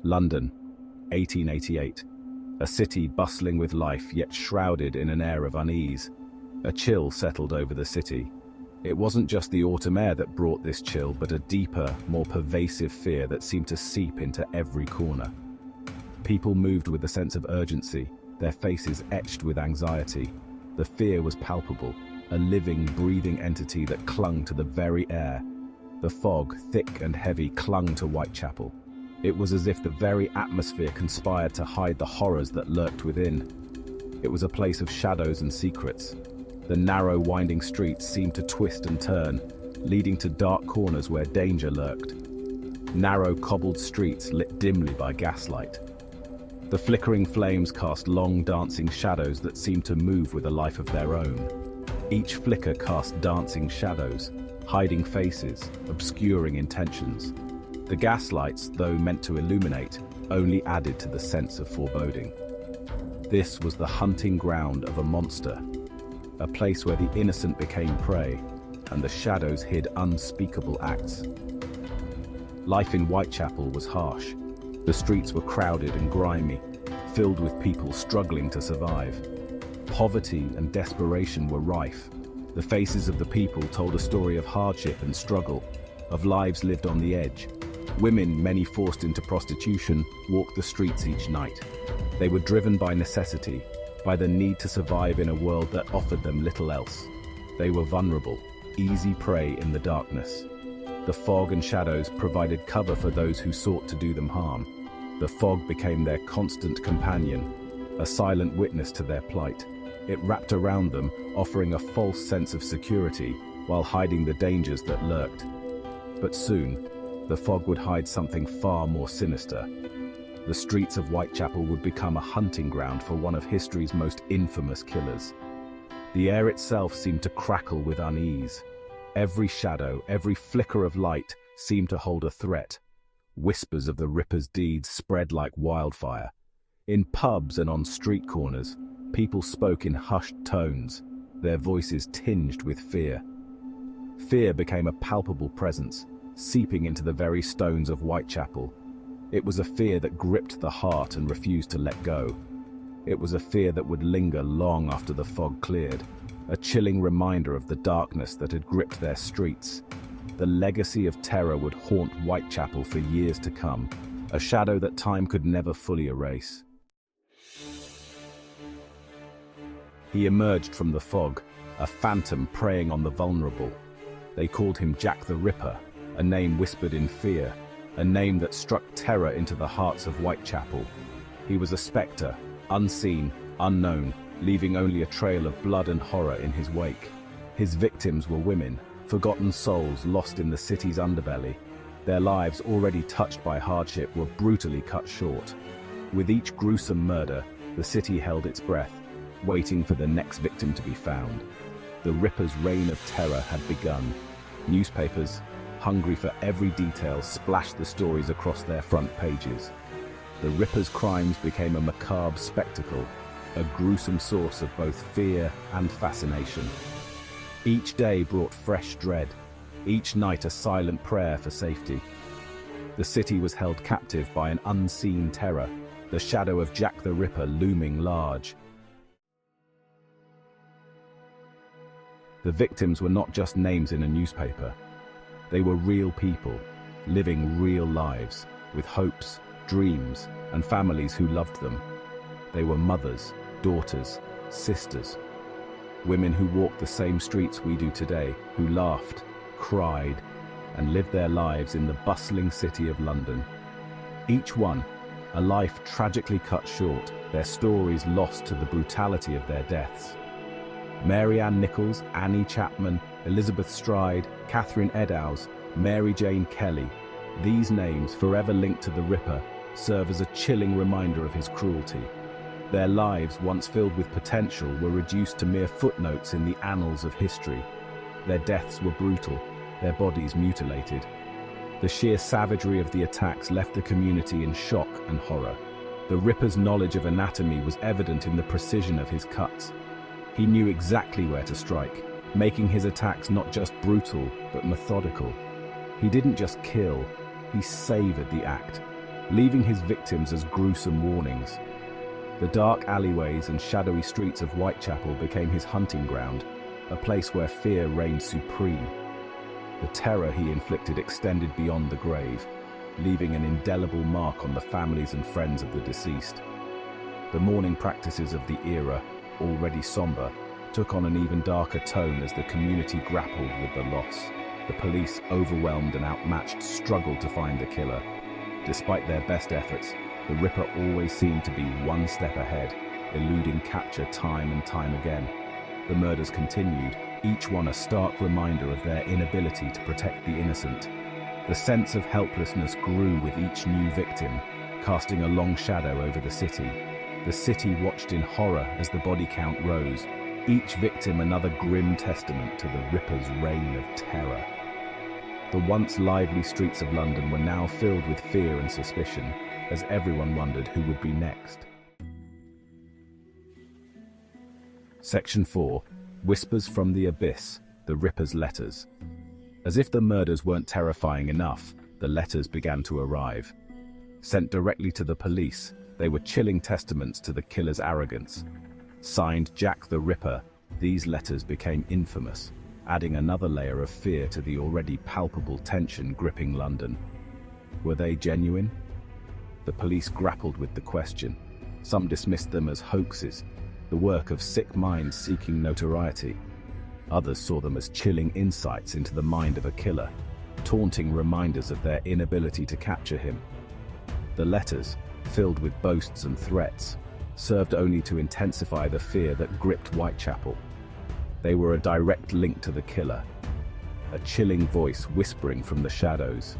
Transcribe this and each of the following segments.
London, 1888. A city bustling with life, yet shrouded in an air of unease. A chill settled over the city. It wasn't just the autumn air that brought this chill, but a deeper, more pervasive fear that seemed to seep into every corner. People moved with a sense of urgency, their faces etched with anxiety. The fear was palpable, a living, breathing entity that clung to the very air. The fog, thick and heavy, clung to Whitechapel. It was as if the very atmosphere conspired to hide the horrors that lurked within. It was a place of shadows and secrets. The narrow, winding streets seemed to twist and turn, leading to dark corners where danger lurked. Narrow, cobbled streets lit dimly by gaslight. The flickering flames cast long, dancing shadows that seemed to move with a life of their own. Each flicker cast dancing shadows, hiding faces, obscuring intentions. The gaslights, though meant to illuminate, only added to the sense of foreboding. This was the hunting ground of a monster, a place where the innocent became prey, and the shadows hid unspeakable acts. Life in Whitechapel was harsh. The streets were crowded and grimy, filled with people struggling to survive. Poverty and desperation were rife. The faces of the people told a story of hardship and struggle, of lives lived on the edge. Women, many forced into prostitution, walked the streets each night. They were driven by necessity, by the need to survive in a world that offered them little else. They were vulnerable, easy prey in the darkness. The fog and shadows provided cover for those who sought to do them harm. The fog became their constant companion, a silent witness to their plight. It wrapped around them, offering a false sense of security while hiding the dangers that lurked. But soon, the fog would hide something far more sinister. The streets of Whitechapel would become a hunting ground for one of history's most infamous killers. The air itself seemed to crackle with unease. Every shadow, every flicker of light seemed to hold a threat. Whispers of the Ripper's deeds spread like wildfire. In pubs and on street corners, people spoke in hushed tones, their voices tinged with fear. Fear became a palpable presence, seeping into the very stones of Whitechapel. It was a fear that gripped the heart and refused to let go. It was a fear that would linger long after the fog cleared, a chilling reminder of the darkness that had gripped their streets. The legacy of terror would haunt Whitechapel for years to come, a shadow that time could never fully erase. He emerged from the fog, a phantom preying on the vulnerable. They called him Jack the Ripper, a name whispered in fear, a name that struck terror into the hearts of Whitechapel. He was a spectre, unseen, unknown, leaving only a trail of blood and horror in his wake. His victims were women, forgotten souls lost in the city's underbelly. Their lives, already touched by hardship, were brutally cut short. With each gruesome murder, the city held its breath, waiting for the next victim to be found. The Ripper's reign of terror had begun. Newspapers, hungry for every detail, splashed the stories across their front pages. The Ripper's crimes became a macabre spectacle, a gruesome source of both fear and fascination. Each day brought fresh dread, each night a silent prayer for safety. The city was held captive by an unseen terror, the shadow of Jack the Ripper looming large. The victims were not just names in a newspaper. They were real people, living real lives, with hopes, dreams, and families who loved them. They were mothers, daughters, sisters, women who walked the same streets we do today, who laughed, cried, and lived their lives in the bustling city of London. Each one, a life tragically cut short, their stories lost to the brutality of their deaths. Mary Ann Nichols, Annie Chapman, Elizabeth Stride, Catherine Eddowes, Mary Jane Kelly, these names, forever linked to the Ripper, serve as a chilling reminder of his cruelty. Their lives, once filled with potential, were reduced to mere footnotes in the annals of history. Their deaths were brutal, their bodies mutilated. The sheer savagery of the attacks left the community in shock and horror. The Ripper's knowledge of anatomy was evident in the precision of his cuts. He knew exactly where to strike, making his attacks not just brutal, but methodical. He didn't just kill, he savored the act, leaving his victims as gruesome warnings. The dark alleyways and shadowy streets of Whitechapel became his hunting ground, a place where fear reigned supreme. The terror he inflicted extended beyond the grave, leaving an indelible mark on the families and friends of the deceased. The mourning practices of the era, already somber, took on an even darker tone as the community grappled with the loss. The police, overwhelmed and outmatched, struggled to find the killer. Despite their best efforts, the Ripper always seemed to be one step ahead, eluding capture time and time again. The murders continued, each one a stark reminder of their inability to protect the innocent. The sense of helplessness grew with each new victim, casting a long shadow over the city. The city watched in horror as the body count rose, each victim another grim testament to the Ripper's reign of terror. The once lively streets of London were now filled with fear and suspicion, as everyone wondered who would be next. Section 4. Whispers from the Abyss, the Ripper's Letters. As if the murders weren't terrifying enough, the letters began to arrive. Sent directly to the police, they were chilling testaments to the killer's arrogance. Signed Jack the Ripper, these letters became infamous, adding another layer of fear to the already palpable tension gripping London. Were they genuine? The police grappled with the question. Some dismissed them as hoaxes, the work of sick minds seeking notoriety. Others saw them as chilling insights into the mind of a killer, taunting reminders of their inability to capture him. The letters, filled with boasts and threats, served only to intensify the fear that gripped Whitechapel. They were a direct link to the killer, a chilling voice whispering from the shadows.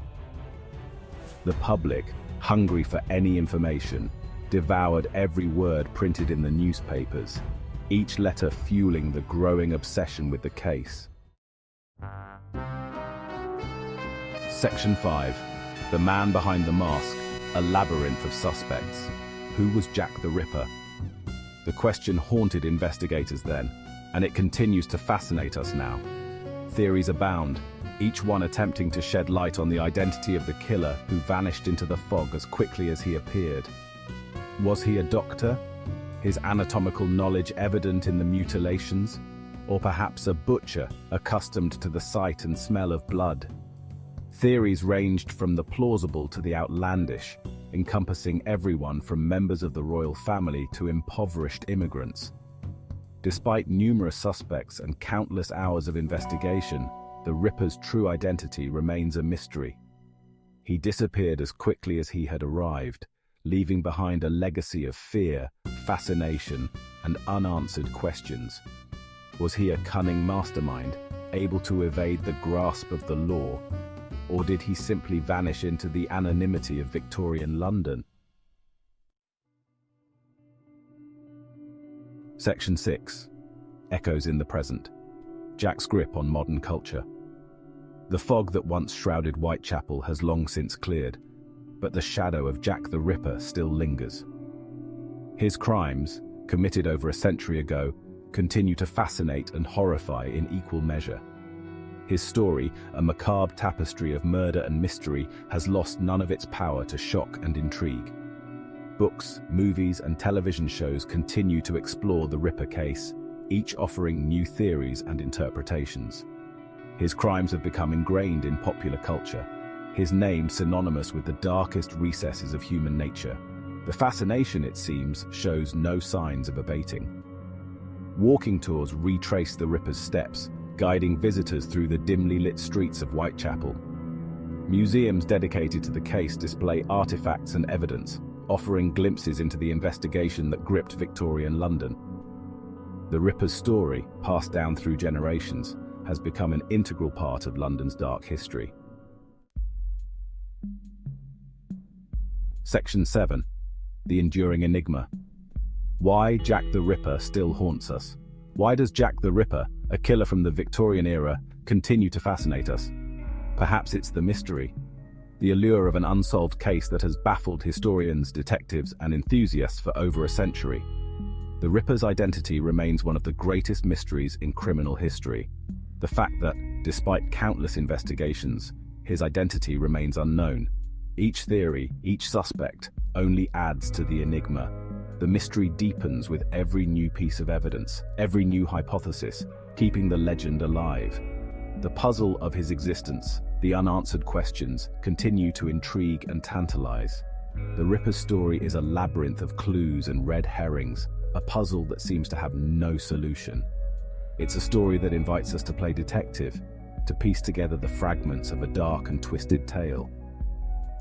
The public, hungry for any information, devoured every word printed in the newspapers, each letter fueling the growing obsession with the case. Section 5. The Man Behind the Mask, a labyrinth of suspects. Who was Jack the Ripper? The question haunted investigators then, and it continues to fascinate us now. Theories abound, each one attempting to shed light on the identity of the killer who vanished into the fog as quickly as he appeared. Was he a doctor? His anatomical knowledge evident in the mutilations? Or perhaps a butcher, accustomed to the sight and smell of blood? Theories ranged from the plausible to the outlandish, encompassing everyone from members of the royal family to impoverished immigrants. Despite numerous suspects and countless hours of investigation, the Ripper's true identity remains a mystery. He disappeared as quickly as he had arrived, leaving behind a legacy of fear, fascination, and unanswered questions. Was he a cunning mastermind, able to evade the grasp of the law? Or did he simply vanish into the anonymity of Victorian London? Section 6. Echoes in the Present. Jack's grip on modern culture. The fog that once shrouded Whitechapel has long since cleared, but the shadow of Jack the Ripper still lingers. His crimes, committed over a century ago, continue to fascinate and horrify in equal measure. His story, a macabre tapestry of murder and mystery, has lost none of its power to shock and intrigue. Books, movies, and television shows continue to explore the Ripper case, each offering new theories and interpretations. His crimes have become ingrained in popular culture, his name synonymous with the darkest recesses of human nature. The fascination, it seems, shows no signs of abating. Walking tours retrace the Ripper's steps, guiding visitors through the dimly lit streets of Whitechapel. Museums dedicated to the case display artifacts and evidence, offering glimpses into the investigation that gripped Victorian London. The Ripper's story, passed down through generations, has become an integral part of London's dark history. Section 7. The Enduring Enigma. Why Jack the Ripper still haunts us. Why does Jack the Ripper, a killer from the Victorian era, continue to fascinate us? Perhaps it's the mystery, the allure of an unsolved case that has baffled historians, detectives, and enthusiasts for over a century. The Ripper's identity remains one of the greatest mysteries in criminal history. The fact that, despite countless investigations, his identity remains unknown, Each theory, each suspect, only adds to the enigma. The mystery deepens with every new piece of evidence, every new hypothesis, keeping the legend alive. The puzzle of his existence, the unanswered questions, continue to intrigue and tantalize. The Ripper's story is a labyrinth of clues and red herrings, a puzzle that seems to have no solution. It's a story that invites us to play detective, to piece together the fragments of a dark and twisted tale.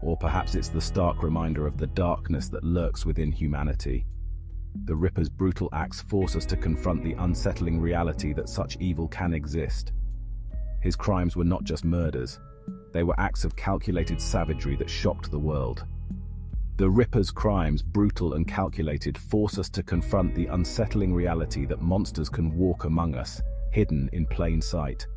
Or perhaps it's the stark reminder of the darkness that lurks within humanity. The Ripper's brutal acts force us to confront the unsettling reality that such evil can exist. His crimes were not just murders, they were acts of calculated savagery that shocked the world. The Ripper's crimes, brutal and calculated, force us to confront the unsettling reality that monsters can walk among us, hidden in plain sight.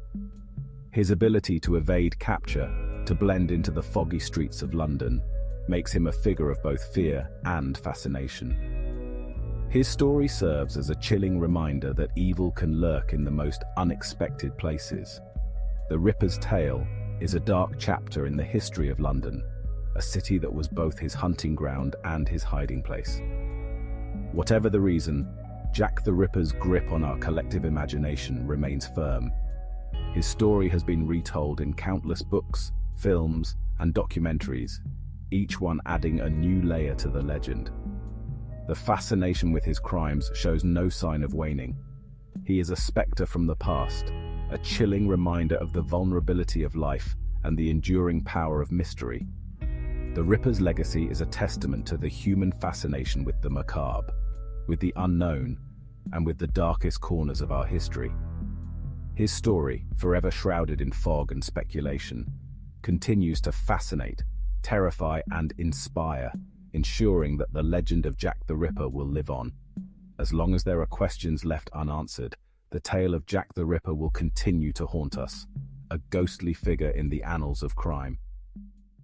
His ability to evade capture, to blend into the foggy streets of London, makes him a figure of both fear and fascination. His story serves as a chilling reminder that evil can lurk in the most unexpected places. The Ripper's tale is a dark chapter in the history of London, a city that was both his hunting ground and his hiding place. Whatever the reason, Jack the Ripper's grip on our collective imagination remains firm. His story has been retold in countless books, films, and documentaries, each one adding a new layer to the legend. The fascination with his crimes shows no sign of waning. He is a specter from the past, a chilling reminder of the vulnerability of life and the enduring power of mystery. The Ripper's legacy is a testament to the human fascination with the macabre, with the unknown, and with the darkest corners of our history. His story, forever shrouded in fog and speculation, continues to fascinate, terrify, and inspire, ensuring that the legend of Jack the Ripper will live on. As long as there are questions left unanswered, the tale of Jack the Ripper will continue to haunt us, a ghostly figure in the annals of crime.